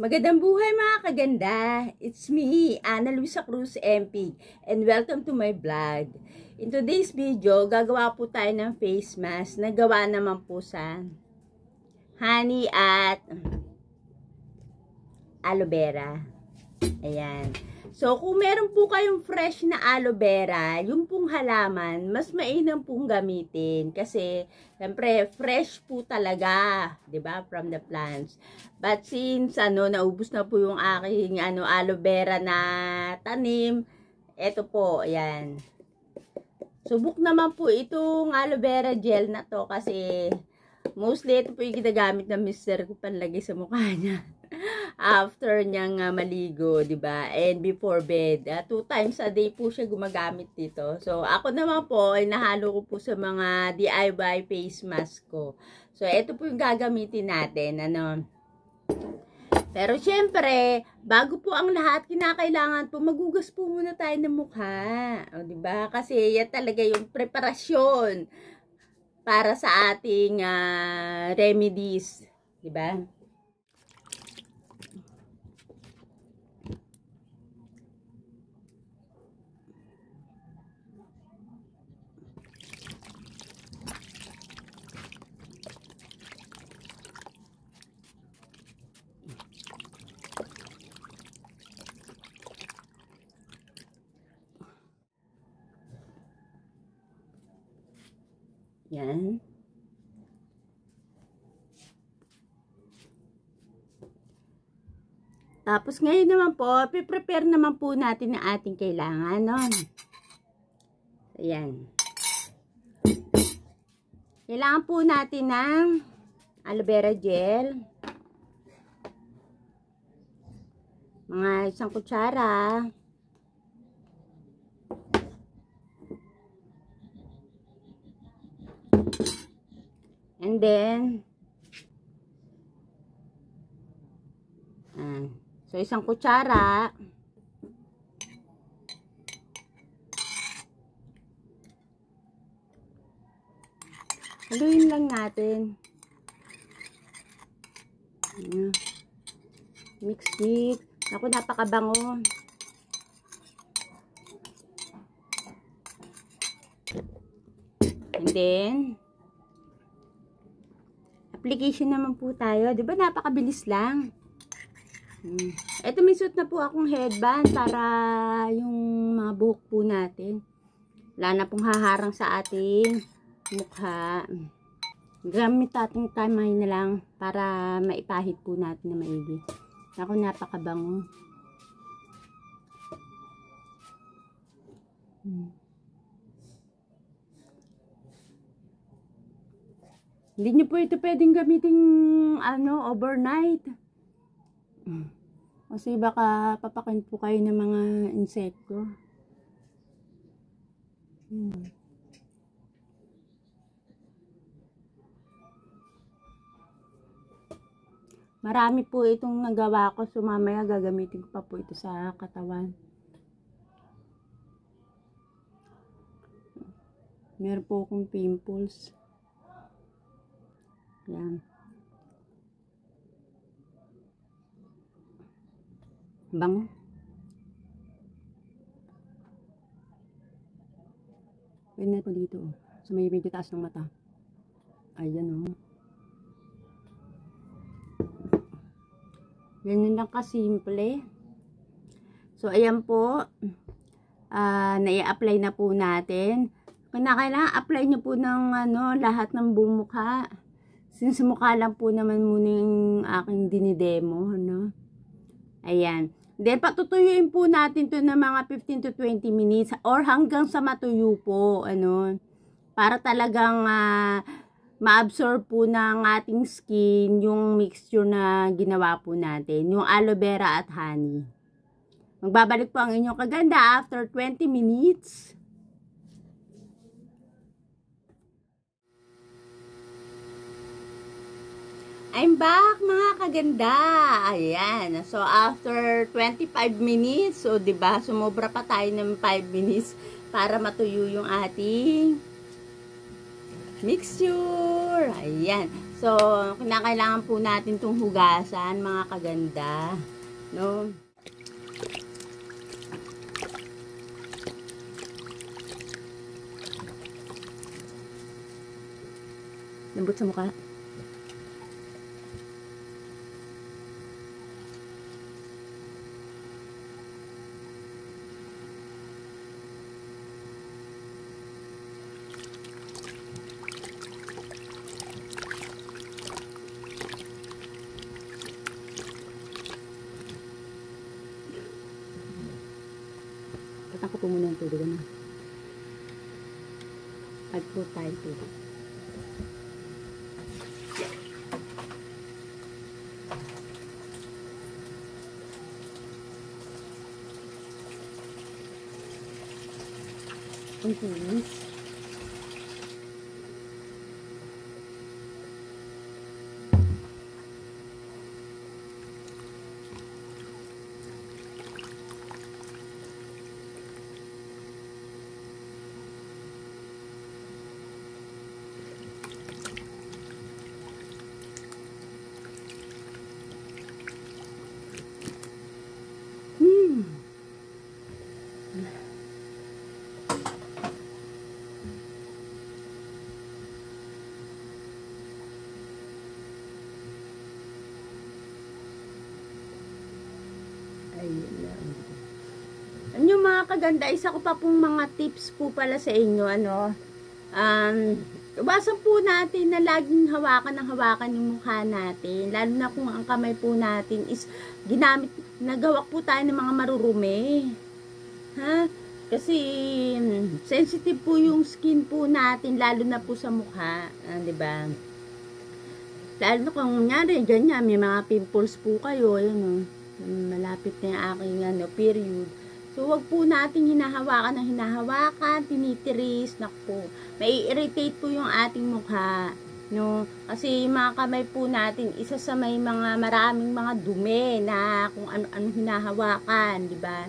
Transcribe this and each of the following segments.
Magandang buhay mga kaganda! It's me, Ana Luisa Cruz MP, and welcome to my vlog. In today's video, gagawa po tayo ng face mask na gawa naman po sa honey at aloe vera. Ayan. So, kung meron po kayong fresh na aloe vera, yung pong halaman, mas mainam pong gamitin. Kasi, siyempre, fresh po talaga, 'di ba, from the plants. But since, naubos na po yung aking, aloe vera na tanim, eto po, ayan. Subok naman po itong aloe vera gel na to kasi, mostly, ito po yung ginagamit ng mister ko panlagay sa mukha niya. After niyang maligo, 'di ba? And before bed, 2 times a day po siya gumagamit dito. So, ako naman po ay nahalo ko po sa mga DIY face mask ko. So, ito po yung gagamitin natin, Pero syempre, bago po ang lahat, kinakailangan po magugas po muna tayo ng mukha, 'di ba? Kasi yan talaga yung preparasyon para sa ating remedies, 'di ba? Yan. Tapos ngayon naman po, prepare naman po natin ang ating kailangan, Ayan. Kailangan po natin ng aloe vera gel. Mga 1 kutsara. And then, so 1 kutsara. Haluin lang natin. Mix. Ako, napakabango. And then, application naman po tayo. 'Di ba napakabilis lang? Ito, may suot na po akong headband para yung mga buhok po natin wala na pong haharang sa ating mukha. Gamit natin kamay na lang para maipahid po natin na maigi. Ako, napakabango. Hindi nyo po ito pwedeng gamitin overnight. Kasi baka papakin po kayo ng mga insekto. Marami po itong nagawa ko. So, mamaya gagamitin ko pa po ito sa katawan. Meron po akong pimples. Yan. Bango. Pwede na po dito. So, may medyo taas ng mata. Ayan, Ganyan lang kasimple. So, ayan po. Nai-apply na po natin. Kailangan apply nyo po ng lahat ng buong mukha. Since mukha lang po naman muna yung aking dinidemo, Ayan. Then, patutuyuin po natin to ng mga 15 to 20 minutes or hanggang sa matuyo po, para talagang ma-absorb po ng ating skin yung mixture na ginawa po natin, yung aloe vera at honey. Magbabalik po ang inyong kaganda after 20 minutes. I'm back mga kaganda. Ayan. So after 25 minutes, so 'di ba, sumobra pa tayo ng 5 minutes para matuyo yung ating mixture. Ayan. So, kinakailangan po natin itong hugasan, mga kaganda. No? Lambot sa mukha. Patang ko po muna yung tubig na. Add po tayo tubig. Ang kinis. Ayun lang. Ano mga kaganda, isa ko pa pong mga tips po pala sa inyo, ano, iwasan po natin na laging hawakan yung mukha natin, lalo na kung ang kamay po natin is nagawak po tayo ng mga marurumi, ha? Kasi sensitive po yung skin po natin, lalo na po sa mukha, di ba? Lalo na kung nangyari, ganyan, may mga pimples po kayo, yun, malapit na yung aking period. So, wag po natin hinahawakan, tinitiris, nakpo. Mai-irritate po yung ating mukha, no? Kasi yung mga kamay po natin, isa sa may maraming mga dumi na kung ano-ano hinahawakan, di ba?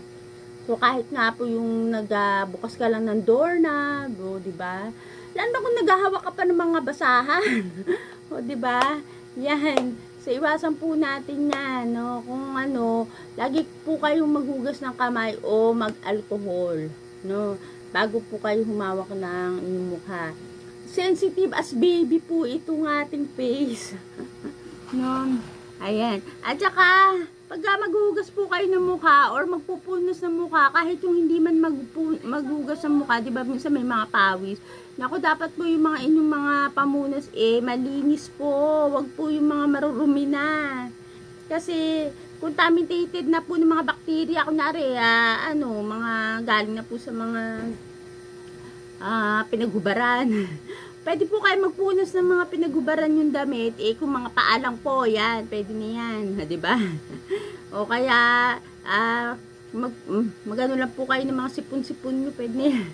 So, kahit nga po yung bukas ka lang ng doorknob, di ba? Lalo kung naghahawak ka pa ng mga basahan, o, di ba? Yan. So, iwasan po natin yan, no? Kung ano, lagi po kayong maghugas ng kamay o mag-alcohol, no? Bago po kayo humawak ng inyong mukha. Sensitive as baby po itong ating face. No? Ayan. At saka, pagka maghugas po kayo ng mukha or magpupunas ng mukha, kahit yung hindi man maghugas ng mukha, di ba, minsan may mga pawis. Naku, dapat po yung mga inyong mga pamunas malinis po. Wag po yung mga marurumi na. Kasi contaminated na po ng mga bakterya, kunwari, mga galing na po sa mga pinaghubaran. Pwede po kayo magpunas ng mga pinaghubaran yung damit, kung mga paalang po, yan, pwede na yan, di ba? O kaya, magano lang po kayo ng mga sipon-sipon nyo, pwede na yan.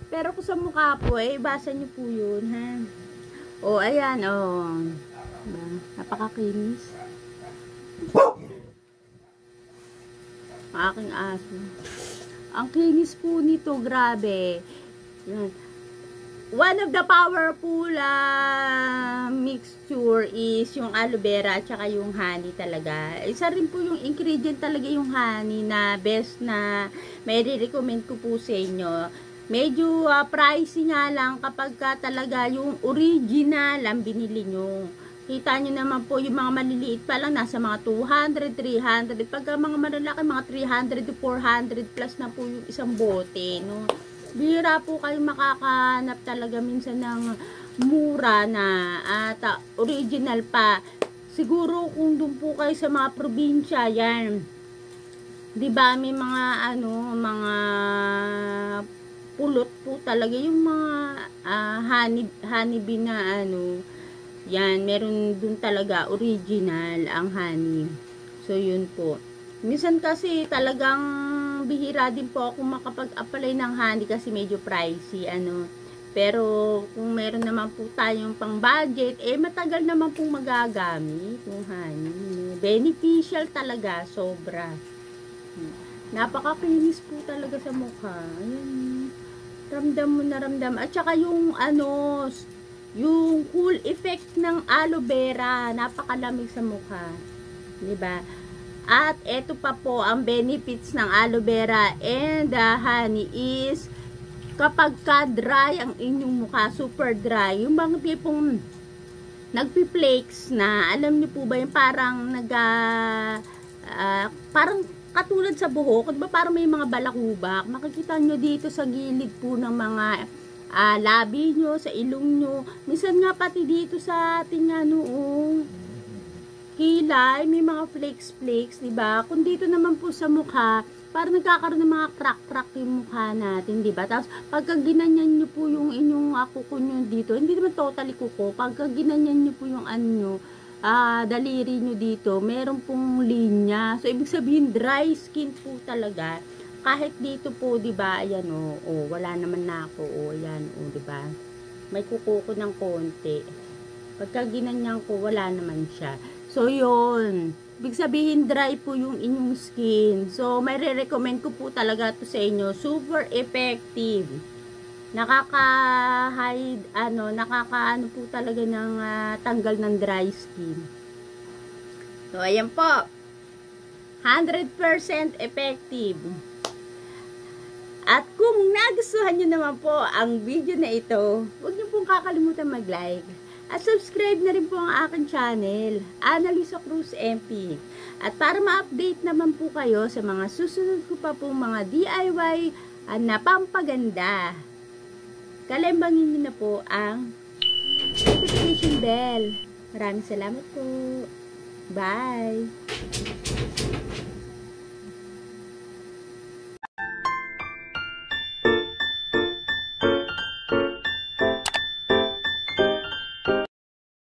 Pero kung sa mukha po, basa nyo po yun, ha? O, ayan, diba? Napakakinis. Ang aking aso. Ang kinis po nito, grabe. Yan. One of the powerful mixture is yung aloe vera at saka yung honey talaga. Isa rin po yung ingredient talaga yung honey na best na may recommend ko po sa inyo. Medyo pricey nga lang kapag talaga yung original ang binili nyo. Kita nyo naman po yung mga maliliit pa lang nasa mga 200, 300. Pagka mga malalaki, mga 300 to 400 plus na po yung isang bote, no? Bira po kayo makakahanap talaga minsan ng mura na at original pa. Siguro kung doon po kayo sa mga probinsya, yan. 'Di ba may mga mga pulot po talaga yung mga honeybee na yan, meron doon talaga original ang honey. So yun po. Minsan kasi talagang bihira din po ako makapag-apply ng honey kasi medyo pricey, Pero kung meron naman po tayong pang budget, matagal naman pong magagamit yung honey. Beneficial talaga, sobra. Napakakinis po talaga sa mukha. Ayan. Ramdam mo na ramdam. At saka yung yung cool effect ng aloe vera, napakalamig sa mukha. 'Di ba? At eto pa po ang benefits ng aloe vera and honey is kapag ka dry ang inyong mukha, super dry, yung mga tipong nagpi-flakes na, alam niyo po ba yung parang parang katulad sa buhok, diba parang may mga balakubak, makikita nyo dito sa gilid po ng mga labi nyo, sa ilong nyo, minsan nga pati dito sa ating kilay, may mga flakes, diba? Kung dito naman po sa mukha, parang nagkakaroon ng mga crack yung mukha natin, diba? Tapos, pagka ginanyan nyo po yung inyong kuko nyo dito, hindi naman totally kuko, pagka ginanyan nyo po yung daliri nyo dito, meron pong linya. So, ibig sabihin, dry skin po talaga. Kahit dito po, diba, ayan wala naman na ako, ayan, diba? May kuko ko ng konti. Pagka ginanyan ko, wala naman siya. So, yun. Ibig sabihin, dry po yung inyong skin. So, may re-recommend ko po talaga to sa inyo. Super effective. Nakaka-hide, nakaka-ano po talaga ng tanggal ng dry skin. So, ayan po. 100% effective. At kung nagustuhan nyo naman po ang video na ito, huwag nyo pong kakalimutan mag-like. At subscribe na rin po ang aking channel, Annalisa Cruz MP. At para ma-update naman po kayo sa mga susunod ko pa pong mga DIY na pampaganda, kalimbangin nyo na po ang notification bell. Maraming salamat po. Bye!